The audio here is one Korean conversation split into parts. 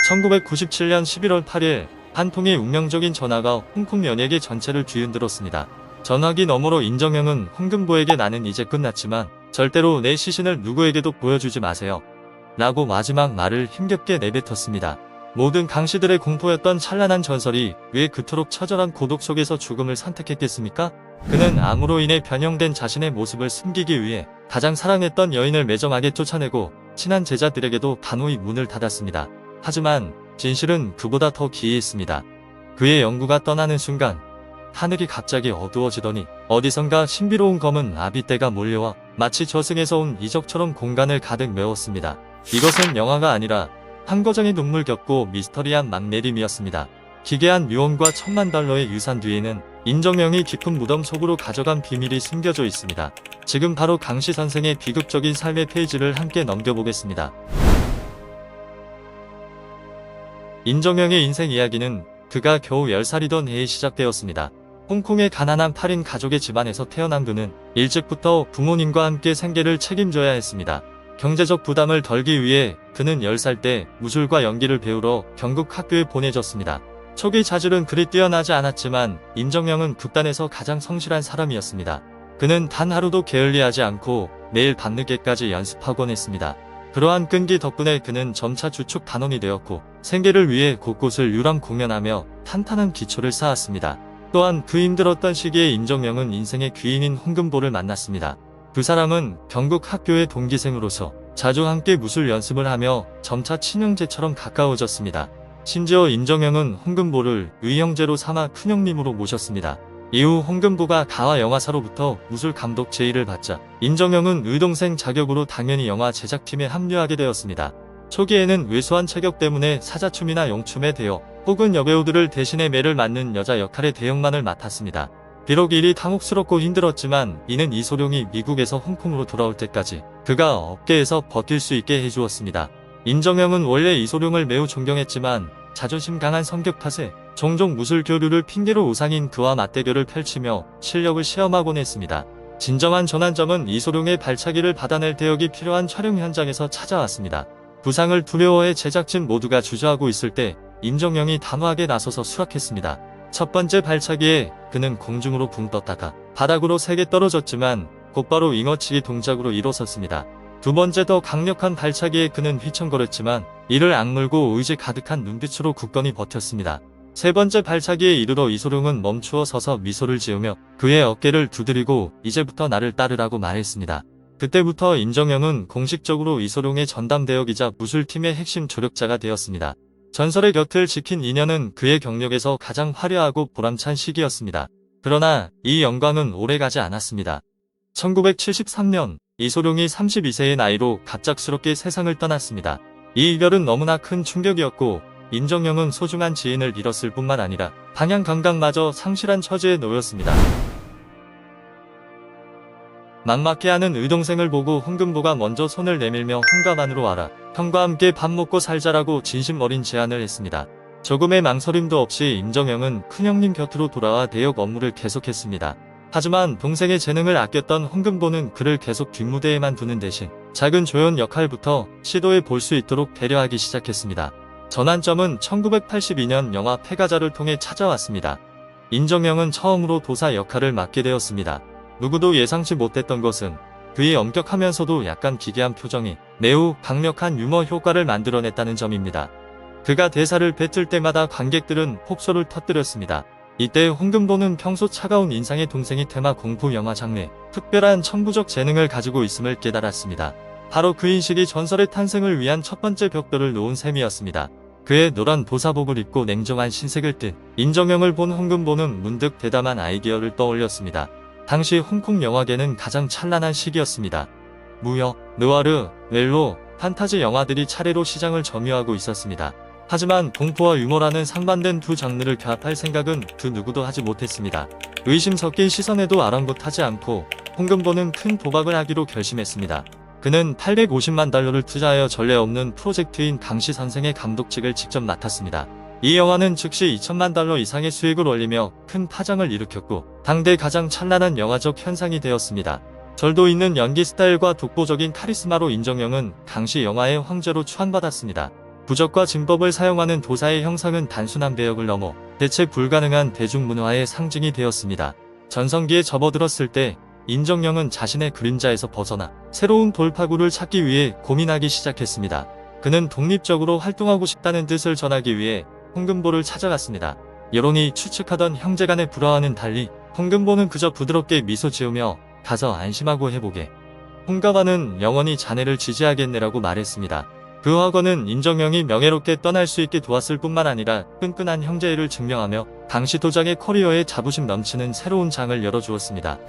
1997년 11월 8일 한 통의 운명적인 전화가 홍콩 연예계 전체를 뒤흔들었습니다. 전화기 너머로 인정형은 홍금보에게 나는 이제 끝났지만 절대로 내 시신을 누구에게도 보여주지 마세요. 라고 마지막 말을 힘겹게 내뱉었습니다. 모든 강씨들의 공포였던 찬란한 전설이 왜 그토록 처절한 고독 속에서 죽음을 선택했겠습니까? 그는 암으로 인해 변형된 자신의 모습을 숨기기 위해 가장 사랑했던 여인을 매정하게 쫓아내고 친한 제자들에게도 단호히 문을 닫았습니다. 하지만 진실은 그보다 더 기이했습니다. 그의 영구가 떠나는 순간 하늘이 갑자기 어두워지더니 어디선가 신비로운 검은 아비떼가 몰려와 마치 저승에서 온 이적처럼 공간을 가득 메웠습니다. 이것은 영화가 아니라 한거정의 눈물 겹고 미스터리한 막내림이었습니다. 기괴한 묘원과 $10,000의 유산 뒤에는 인정형이 깊은 무덤 속으로 가져간 비밀이 숨겨져 있습니다. 지금 바로 강씨 선생의 비극적인 삶의 페이지를 함께 넘겨보겠습니다. 인정형의 인생 이야기는 그가 겨우 10살이던 해에 시작되었습니다. 홍콩의 가난한 8인 가족의 집안에서 태어난 그는 일찍부터 부모님과 함께 생계를 책임져야 했습니다. 경제적 부담을 덜기 위해 그는 10살 때 무술과 연기를 배우러 경북 학교에 보내졌습니다. 초기 자질은 그리 뛰어나지 않았지만 인정형은 극단에서 가장 성실한 사람이었습니다. 그는 단 하루도 게을리하지 않고 매일 밤늦게까지 연습하곤 했습니다. 그러한 끈기 덕분에 그는 점차 주축 단원이 되었고 생계를 위해 곳곳을 유랑 공연하며 탄탄한 기초를 쌓았습니다. 또한 그 힘들었던 시기에 인정형은 인생의 귀인인 홍금보를 만났습니다. 두 사람은 경북 학교의 동기생으로서 자주 함께 무술 연습을 하며 점차 친형제처럼 가까워졌습니다. 심지어 인정형은 홍금보를 의형제로 삼아 큰형님으로 모셨습니다. 이후 홍금보가 가화 영화사로부터 무술 감독 제의를 받자 인정형은 의동생 자격으로 당연히 영화 제작팀에 합류하게 되었습니다. 초기에는 왜소한 체격 때문에 사자춤이나 용춤에 대여 혹은 여배우들을 대신해 매를 맞는 여자 역할의 대역만을 맡았습니다. 비록 일이 당혹스럽고 힘들었지만 이는 이소룡이 미국에서 홍콩으로 돌아올 때까지 그가 업계에서 버틸 수 있게 해주었습니다. 인정형은 원래 이소룡을 매우 존경했지만 자존심 강한 성격 탓에 종종 무술 교류를 핑계로 우상인 그와 맞대결을 펼치며 실력을 시험하곤 했습니다. 진정한 전환점은 이소룡의 발차기를 받아낼 대역이 필요한 촬영 현장에서 찾아왔습니다. 부상을 두려워해 제작진 모두가 주저하고 있을 때 인정형이 단호하게 나서서 수락했습니다. 첫 번째 발차기에 그는 공중으로 붕 떴다가 바닥으로 세게 떨어졌지만 곧바로 잉어치기 동작으로 일어섰습니다. 두 번째 더 강력한 발차기에 그는 휘청거렸지만 이를 악물고 의지 가득한 눈빛으로 굳건히 버텼습니다. 세 번째 발차기에 이르러 이소룡은 멈추어 서서 미소를 지으며 그의 어깨를 두드리고 이제부터 나를 따르라고 말했습니다. 그때부터 인정형은 공식적으로 이소룡의 전담대역이자 무술팀의 핵심 조력자가 되었습니다. 전설의 곁을 지킨 인연은 그의 경력에서 가장 화려하고 보람찬 시기였습니다. 그러나 이 영광은 오래가지 않았습니다. 1973년 이소룡이 32세의 나이로 갑작스럽게 세상을 떠났습니다. 이 이별은 너무나 큰 충격이었고 인정형은 소중한 지인을 잃었을 뿐만 아니라 방향 감각마저 상실한 처지에 놓였습니다. 막막해 하는 의동생을 보고 홍금보가 먼저 손을 내밀며 홍감 안으로 와라. 형과 함께 밥 먹고 살자라고 진심 어린 제안을 했습니다. 조금의 망설임도 없이 인정형은 큰형님 곁으로 돌아와 대역 업무를 계속했습니다. 하지만 동생의 재능을 아꼈던 홍금보는 그를 계속 뒷무대에만 두는 대신 작은 조연 역할부터 시도해 볼 수 있도록 배려하기 시작했습니다. 전환점은 1982년 영화 패가자를 통해 찾아왔습니다. 인정형은 처음으로 도사 역할을 맡게 되었습니다. 누구도 예상치 못했던 것은 그의 엄격하면서도 약간 기괴한 표정이 매우 강력한 유머 효과를 만들어냈다는 점입니다. 그가 대사를 뱉을 때마다 관객들은 폭소를 터뜨렸습니다. 이때 홍금보는 평소 차가운 인상의 동생이 테마 공포 영화 장르에 특별한 천부적 재능을 가지고 있음을 깨달았습니다. 바로 그 인식이 전설의 탄생을 위한 첫 번째 벽돌을 놓은 셈이었습니다. 그의 노란 도사복을 입고 냉정한 신색을 띤 인정형을 본 홍금보는 문득 대담한 아이디어를 떠올렸습니다. 당시 홍콩 영화계는 가장 찬란한 시기였습니다. 무협, 느와르, 멜로, 판타지 영화들이 차례로 시장을 점유하고 있었습니다. 하지만 공포와 유머라는 상반된 두 장르를 결합할 생각은 그 누구도 하지 못했습니다. 의심 섞인 시선에도 아랑곳하지 않고 홍금보는 큰 도박을 하기로 결심했습니다. 그는 $850만 투자하여 전례 없는 프로젝트인 강씨 선생의 감독직을 직접 맡았습니다. 이 영화는 즉시 $2,000만 이상의 수익을 올리며 큰 파장을 일으켰고 당대 가장 찬란한 영화적 현상이 되었습니다. 절도 있는 연기 스타일과 독보적인 카리스마로 인정형은 강씨 영화의 황제로 추앙받았습니다. 부적과 증법을 사용하는 도사의 형상은 단순한 배역을 넘어 대체 불가능한 대중문화의 상징이 되었습니다. 전성기에 접어들었을 때 인정령은 자신의 그림자에서 벗어나 새로운 돌파구를 찾기 위해 고민하기 시작했습니다. 그는 독립적으로 활동하고 싶다는 뜻을 전하기 위해 홍금보를 찾아갔습니다. 여론이 추측하던 형제간의 불화와는 달리 홍금보는 그저 부드럽게 미소 지으며 가서 안심하고 해보게. 홍가와는 영원히 자네를 지지하겠네라고 말했습니다. 그 화거는 인정령이 명예롭게 떠날 수 있게 도왔을 뿐만 아니라 끈끈한 형제애를 증명하며 당시 도장의 커리어에 자부심 넘치는 새로운 장을 열어주었습니다.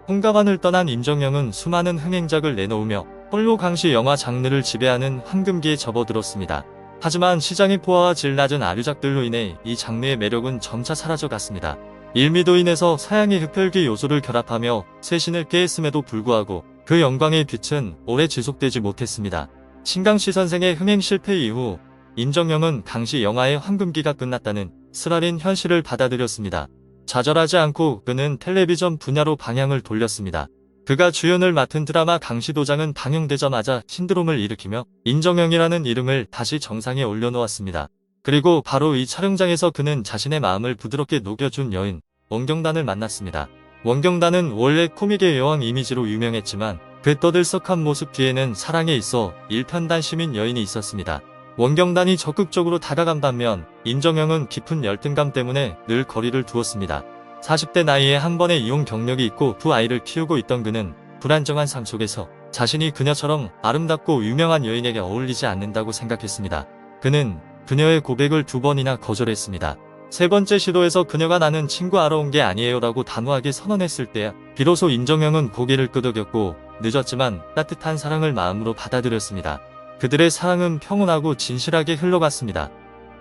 홍가관을 떠난 인정령은 수많은 흥행작을 내놓으며 홀로 강시 영화 장르를 지배하는 황금기에 접어들었습니다. 하지만 시장의 포화와 질 낮은 아류작들로 인해 이 장르의 매력은 점차 사라져갔습니다. 일미도 인해서 서양의 흡혈귀 요소를 결합하며 쇄신을 꾀했음에도 불구하고 그 영광의 빛은 오래 지속되지 못했습니다. 신강시 선생의 흥행 실패 이후 인정령은 당시 영화의 황금기가 끝났다는 쓰라린 현실을 받아들였습니다. 좌절하지 않고 그는 텔레비전 분야로 방향을 돌렸습니다. 그가 주연을 맡은 드라마 강시도장은 방영되자마자 신드롬을 일으키며 인정령이라는 이름을 다시 정상에 올려놓았습니다. 그리고 바로 이 촬영장에서 그는 자신의 마음을 부드럽게 녹여준 여인 원경단을 만났습니다. 원경단은 원래 코믹의 여왕 이미지로 유명했지만 그 떠들썩한 모습 뒤에는 사랑에 있어 일편단심인 여인이 있었습니다. 원경단이 적극적으로 다가간 반면 인정령은 깊은 열등감 때문에 늘 거리를 두었습니다. 40대 나이에 한 번의 이혼 경력이 있고 두 아이를 키우고 있던 그는 불안정한 삶 속에서 자신이 그녀처럼 아름답고 유명한 여인에게 어울리지 않는다고 생각했습니다. 그는 그녀의 고백을 2번이나 거절했습니다. 세 번째 시도에서 그녀가 나는 친구 하러 온 게 아니에요 라고 단호하게 선언했을 때 비로소 인정령은 고개를 끄덕였고 늦었지만 따뜻한 사랑을 마음으로 받아들였습니다. 그들의 사랑은 평온하고 진실하게 흘러갔습니다.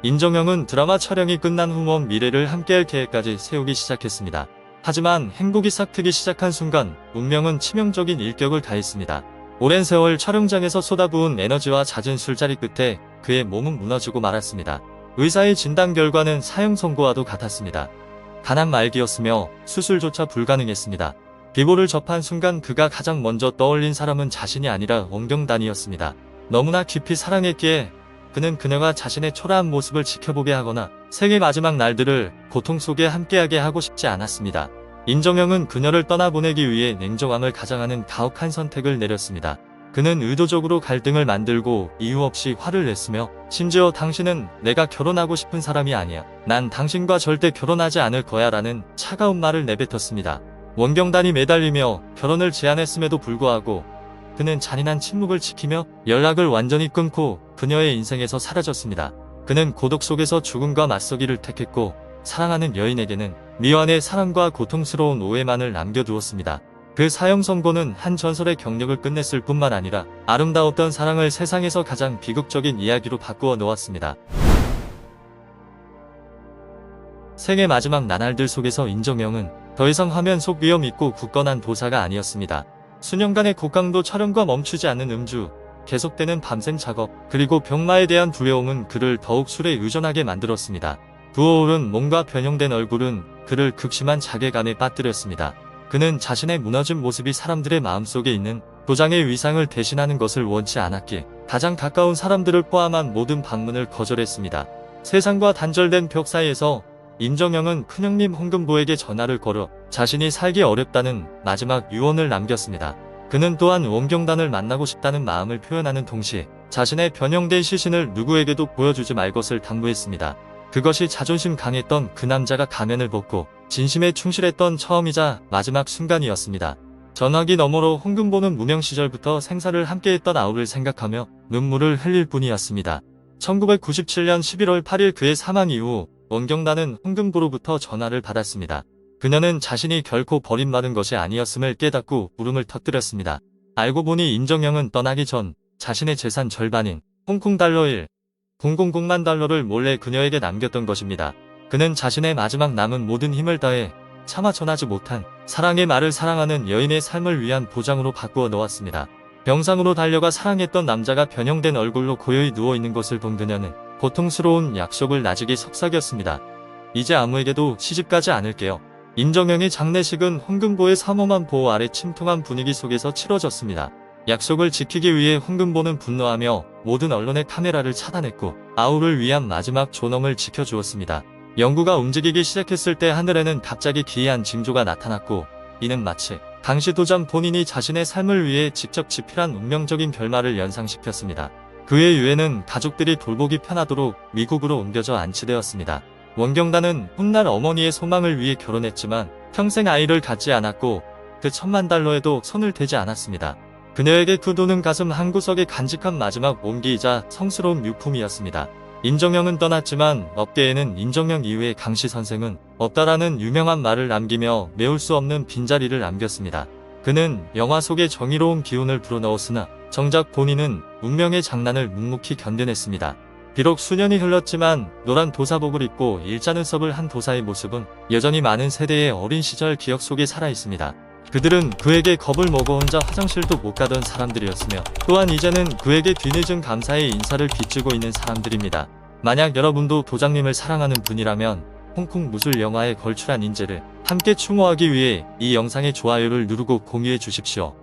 인정령은 드라마 촬영이 끝난 후 먼 미래를 함께할 계획까지 세우기 시작했습니다. 하지만 행복이 싹트기 시작한 순간 운명은 치명적인 일격을 가했습니다. 오랜 세월 촬영장에서 쏟아부은 에너지와 잦은 술자리 끝에 그의 몸은 무너지고 말았습니다. 의사의 진단 결과는 사형 선고와도 같았습니다. 가난 말기였으며 수술조차 불가능했습니다. 비보를 접한 순간 그가 가장 먼저 떠올린 사람은 자신이 아니라 원경단이었습니다. 너무나 깊이 사랑했기에 그는 그녀가 자신의 초라한 모습을 지켜보게 하거나 생의 마지막 날들을 고통 속에 함께하게 하고 싶지 않았습니다. 인정령은 그녀를 떠나보내기 위해 냉정함을 가장하는 가혹한 선택을 내렸습니다. 그는 의도적으로 갈등을 만들고 이유 없이 화를 냈으며 심지어 당신은 내가 결혼하고 싶은 사람이 아니야. 난 당신과 절대 결혼하지 않을 거야 라는 차가운 말을 내뱉었습니다. 원경단이 매달리며 결혼을 제안했음에도 불구하고 그는 잔인한 침묵을 지키며 연락을 완전히 끊고 그녀의 인생에서 사라졌습니다. 그는 고독 속에서 죽음과 맞서기를 택했고 사랑하는 여인에게는 미완의 사랑과 고통스러운 오해만을 남겨두었습니다. 그 사형 선고는 한 전설의 경력을 끝냈을 뿐만 아니라 아름다웠던 사랑을 세상에서 가장 비극적인 이야기로 바꾸어 놓았습니다. 생의 마지막 나날들 속에서 인정령은 더 이상 화면 속 위험 있고 굳건한 도사가 아니었습니다. 수년간의 고강도 촬영과 멈추지 않는 음주, 계속되는 밤샘 작업, 그리고 병마에 대한 두려움은 그를 더욱 술에 의존하게 만들었습니다. 부어오른 몸과 변형된 얼굴은 그를 극심한 자괴감에 빠뜨렸습니다. 그는 자신의 무너진 모습이 사람들의 마음속에 있는 도장의 위상을 대신하는 것을 원치 않았기에 가장 가까운 사람들을 포함한 모든 방문을 거절했습니다. 세상과 단절된 벽 사이에서 인정령은 큰형님 홍금보에게 전화를 걸어 자신이 살기 어렵다는 마지막 유언을 남겼습니다. 그는 또한 원경단을 만나고 싶다는 마음을 표현하는 동시에 자신의 변형된 시신을 누구에게도 보여주지 말 것을 당부했습니다. 그것이 자존심 강했던 그 남자가 가면을 벗고 진심에 충실했던 처음이자 마지막 순간이었습니다. 전화기 너머로 홍금보는 무명 시절부터 생사를 함께했던 아우를 생각하며 눈물을 흘릴 뿐이었습니다. 1997년 11월 8일 그의 사망 이후 원경단은 홍금보로부터 전화를 받았습니다. 그녀는 자신이 결코 버림받은 것이 아니었음을 깨닫고 울음을 터뜨렸습니다. 알고 보니 인정령은 떠나기 전 자신의 재산 절반인 홍콩 달러 1,000만 달러를 몰래 그녀에게 남겼던 것입니다. 그는 자신의 마지막 남은 모든 힘을 다해 차마 전하지 못한 사랑의 말을 사랑하는 여인의 삶을 위한 보장으로 바꾸어 놓았습니다. 병상으로 달려가 사랑했던 남자가 변형된 얼굴로 고요히 누워있는 것을 본 그녀는 고통스러운 약속을 나직이 속삭였습니다. 이제 아무에게도 시집가지 않을게요. 인정령의 장례식은 홍금보의 삼엄한 보호 아래 침통한 분위기 속에서 치러졌습니다. 약속을 지키기 위해 홍금보는 분노하며 모든 언론의 카메라를 차단했고 아우를 위한 마지막 존엄을 지켜주었습니다. 영구가 움직이기 시작했을 때 하늘에는 갑자기 기이한 징조가 나타났고 이는 마치 당시 도전 본인이 자신의 삶을 위해 직접 집필한 운명적인 결말을 연상시켰습니다. 그의 유해는 가족들이 돌보기 편하도록 미국으로 옮겨져 안치되었습니다. 원경단은 훗날 어머니의 소망을 위해 결혼했지만 평생 아이를 갖지 않았고 그 $10,000,000에도 손을 대지 않았습니다. 그녀에게 그 돈은 가슴 한구석에 간직한 마지막 온기이자 성스러운 유품이었습니다. 임정영은 떠났지만 업계에는 임정영 이후의 강씨 선생은 없다라는 유명한 말을 남기며 메울 수 없는 빈자리를 남겼습니다. 그는 영화 속의 정의로운 기운을 불어넣었으나 정작 본인은 운명의 장난을 묵묵히 견뎌냈습니다. 비록 수년이 흘렀지만 노란 도사복을 입고 일자눈썹을 한 도사의 모습은 여전히 많은 세대의 어린 시절 기억 속에 살아있습니다. 그들은 그에게 겁을 먹어 혼자 화장실도 못 가던 사람들이었으며 또한 이제는 그에게 뒤늦은 감사의 인사를 빚지고 있는 사람들입니다. 만약 여러분도 도장님을 사랑하는 분이라면 홍콩 무술 영화에 걸출한 인재를 함께 추모하기 위해 이 영상의 좋아요를 누르고 공유해 주십시오.